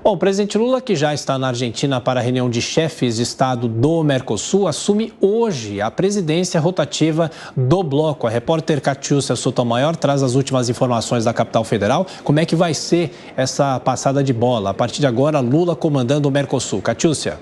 Bom, o presidente Lula, que já está na Argentina para a reunião de chefes de Estado do Mercosul, assume hoje a presidência rotativa do bloco. A repórter Catiúcia Sotomayor traz as últimas informações da capital federal. Como é que vai ser essa passada de bola? A partir de agora, Lula comandando o Mercosul. Catiúcia.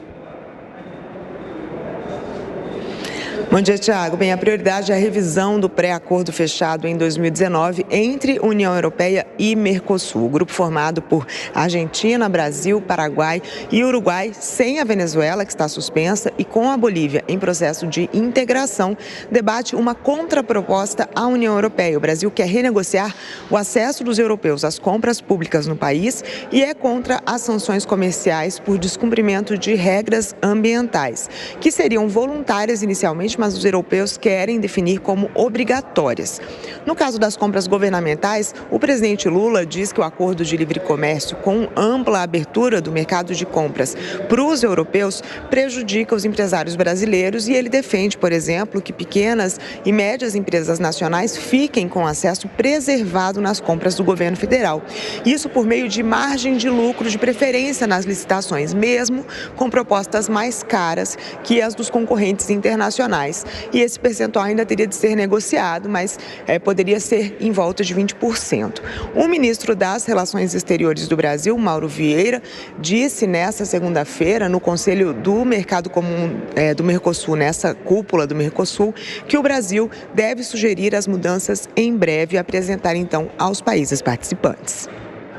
Bom dia, Thiago. Bem, a prioridade é a revisão do pré-acordo fechado em 2019 entre União Europeia e Mercosul. O grupo formado por Argentina, Brasil, Paraguai e Uruguai, sem a Venezuela, que está suspensa, e com a Bolívia em processo de integração, debate uma contraproposta à União Europeia. O Brasil quer renegociar o acesso dos europeus às compras públicas no país e é contra as sanções comerciais por descumprimento de regras ambientais, que seriam voluntárias inicialmente, mas os europeus querem definir como obrigatórias. No caso das compras governamentais, o presidente Lula diz que o acordo de livre comércio com ampla abertura do mercado de compras para os europeus prejudica os empresários brasileiros e ele defende, por exemplo, que pequenas e médias empresas nacionais fiquem com acesso preservado nas compras do governo federal. Isso por meio de margem de lucro de preferência nas licitações, mesmo com propostas mais caras que as dos concorrentes internacionais. E esse percentual ainda teria de ser negociado, mas poderia ser em volta de 20%. O ministro das Relações Exteriores do Brasil, Mauro Vieira, disse nesta segunda-feira, no Conselho do Mercado Comum do Mercosul, nessa cúpula do Mercosul, que o Brasil deve sugerir as mudanças em breve e apresentar então aos países participantes.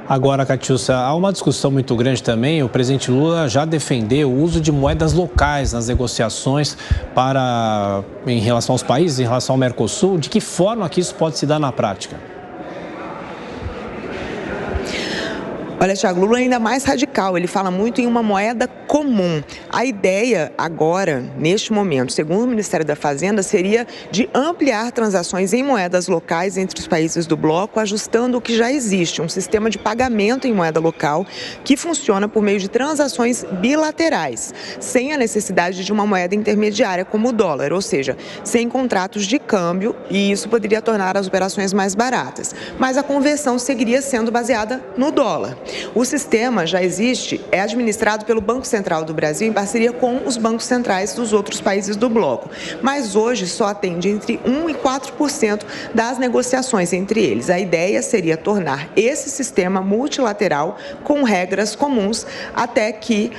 Agora, Catiúcia, há uma discussão muito grande também. O presidente Lula já defendeu o uso de moedas locais nas negociações em relação aos países, em relação ao Mercosul. De que forma que isso pode se dar na prática? Olha, Thiago, Lula é ainda mais radical, ele fala muito em uma moeda comum. A ideia agora, neste momento, segundo o Ministério da Fazenda, seria de ampliar transações em moedas locais entre os países do bloco, ajustando o que já existe, um sistema de pagamento em moeda local que funciona por meio de transações bilaterais, sem a necessidade de uma moeda intermediária como o dólar, ou seja, sem contratos de câmbio, e isso poderia tornar as operações mais baratas. Mas a conversão seguiria sendo baseada no dólar. O sistema já existe, é administrado pelo Banco Central do Brasil em parceria com os bancos centrais dos outros países do bloco, mas hoje só atende entre 1% e 4% das negociações entre eles. A ideia seria tornar esse sistema multilateral com regras comuns até que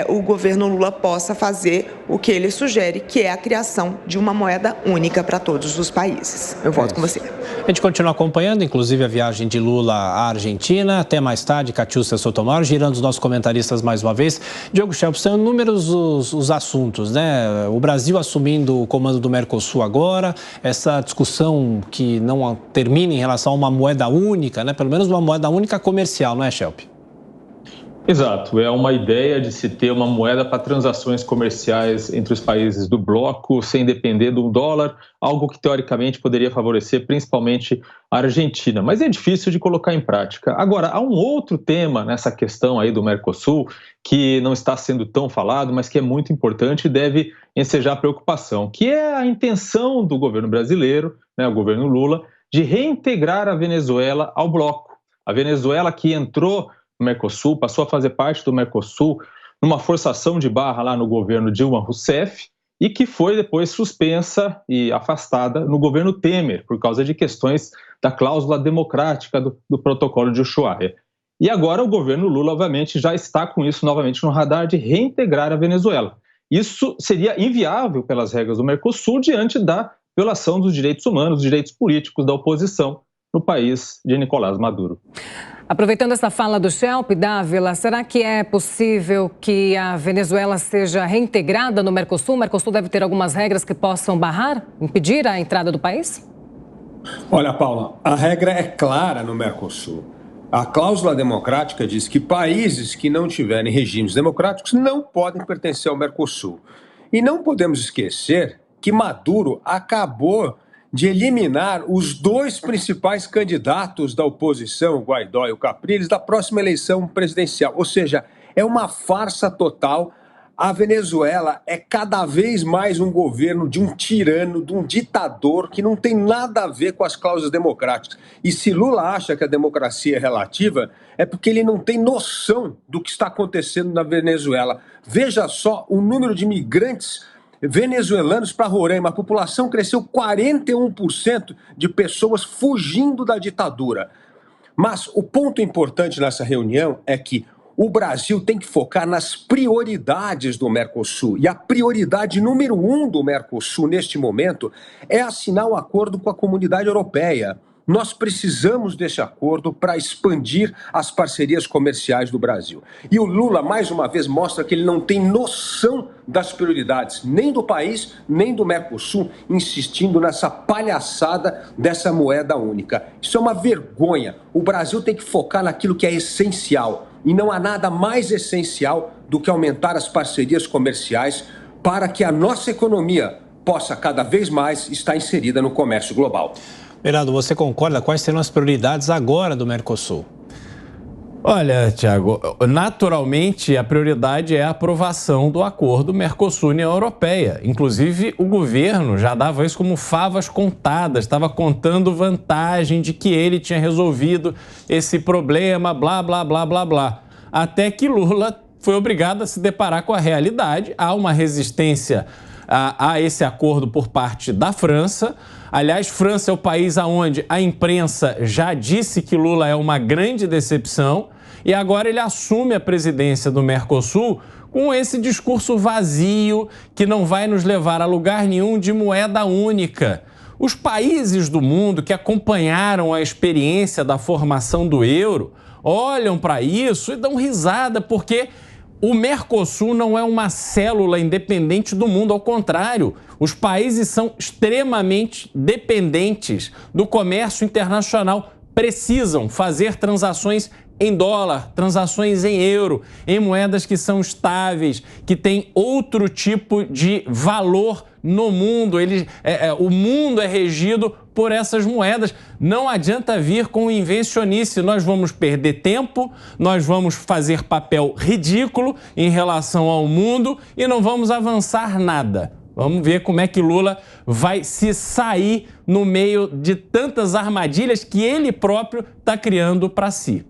o governo Lula possa fazer o que ele sugere, que é a criação de uma moeda única para todos os países. Eu volto com você. A gente continua acompanhando, inclusive, a viagem de Lula à Argentina. Até mais tarde, Catiúcia Sotomayor, girando os nossos comentaristas mais uma vez. Diogo Schelp, são inúmeros os assuntos, né? O Brasil assumindo o comando do Mercosul agora, essa discussão que não termina em relação a uma moeda única, né? Pelo menos uma moeda única comercial, não é, Schelp? Exato, é uma ideia de se ter uma moeda para transações comerciais entre os países do bloco, sem depender do dólar, algo que teoricamente poderia favorecer principalmente a Argentina, mas é difícil de colocar em prática. Agora, há um outro tema nessa questão aí do Mercosul, que não está sendo tão falado, mas que é muito importante e deve ensejar preocupação, que é a intenção do governo brasileiro, né, o governo Lula, de reintegrar a Venezuela ao bloco. A Venezuela que entrou no Mercosul, passou a fazer parte do Mercosul numa forçação de barra lá no governo Dilma Rousseff e que foi depois suspensa e afastada no governo Temer por causa de questões da cláusula democrática do protocolo de Ushuaia. E agora o governo Lula, obviamente, já está com isso novamente no radar de reintegrar a Venezuela. Isso seria inviável pelas regras do Mercosul diante da violação dos direitos humanos, dos direitos políticos da oposição no país de Nicolás Maduro. Aproveitando essa fala do Schelp, Dávila, será que é possível que a Venezuela seja reintegrada no Mercosul? O Mercosul deve ter algumas regras que possam barrar, impedir a entrada do país? Olha, Paula, a regra é clara no Mercosul. A cláusula democrática diz que países que não tiverem regimes democráticos não podem pertencer ao Mercosul. E não podemos esquecer que Maduro acabou de eliminar os dois principais candidatos da oposição, o Guaidó e o Capriles, da próxima eleição presidencial. Ou seja, é uma farsa total A Venezuela é cada vez mais um governo de um tirano, de um ditador que não tem nada a ver com as cláusulas democráticas. E se Lula acha que a democracia é relativa, é porque ele não tem noção do que está acontecendo na Venezuela. Veja só o número de imigrantes venezuelanos para Roraima. A população cresceu 41% de pessoas fugindo da ditadura. Mas o ponto importante nessa reunião é que o Brasil tem que focar nas prioridades do Mercosul. E a prioridade número 1 do Mercosul, neste momento, é assinar um acordo com a Comunidade Europeia. Nós precisamos desse acordo para expandir as parcerias comerciais do Brasil. E o Lula, mais uma vez, mostra que ele não tem noção das prioridades, nem do país, nem do Mercosul, insistindo nessa palhaçada dessa moeda única. Isso é uma vergonha. O Brasil tem que focar naquilo que é essencial. E não há nada mais essencial do que aumentar as parcerias comerciais para que a nossa economia possa cada vez mais estar inserida no comércio global. Bernardo, você concorda? Quais serão as prioridades agora do Mercosul? Olha, Tiago, naturalmente a prioridade é a aprovação do acordo Mercosul-União Europeia. Inclusive, o governo já dava isso como favas contadas, estava contando vantagem de que ele tinha resolvido esse problema, blá, blá, blá, blá, blá. Até que Lula foi obrigado a se deparar com a realidade. Há uma resistência a esse acordo por parte da França. Aliás, França é o país onde a imprensa já disse que Lula é uma grande decepção e agora ele assume a presidência do Mercosul com esse discurso vazio que não vai nos levar a lugar nenhum de moeda única. Os países do mundo que acompanharam a experiência da formação do euro olham para isso e dão risada porque o Mercosul não é uma célula independente do mundo, ao contrário, os países são extremamente dependentes do comércio internacional, precisam fazer transações em dólar, transações em euro, em moedas que são estáveis, que têm outro tipo de valor no mundo. O mundo é regido por essas moedas. Não adianta vir com invencionice, nós vamos perder tempo, nós vamos fazer papel ridículo em relação ao mundo e não vamos avançar nada. Vamos ver como é que Lula vai se sair no meio de tantas armadilhas que ele próprio está criando para si.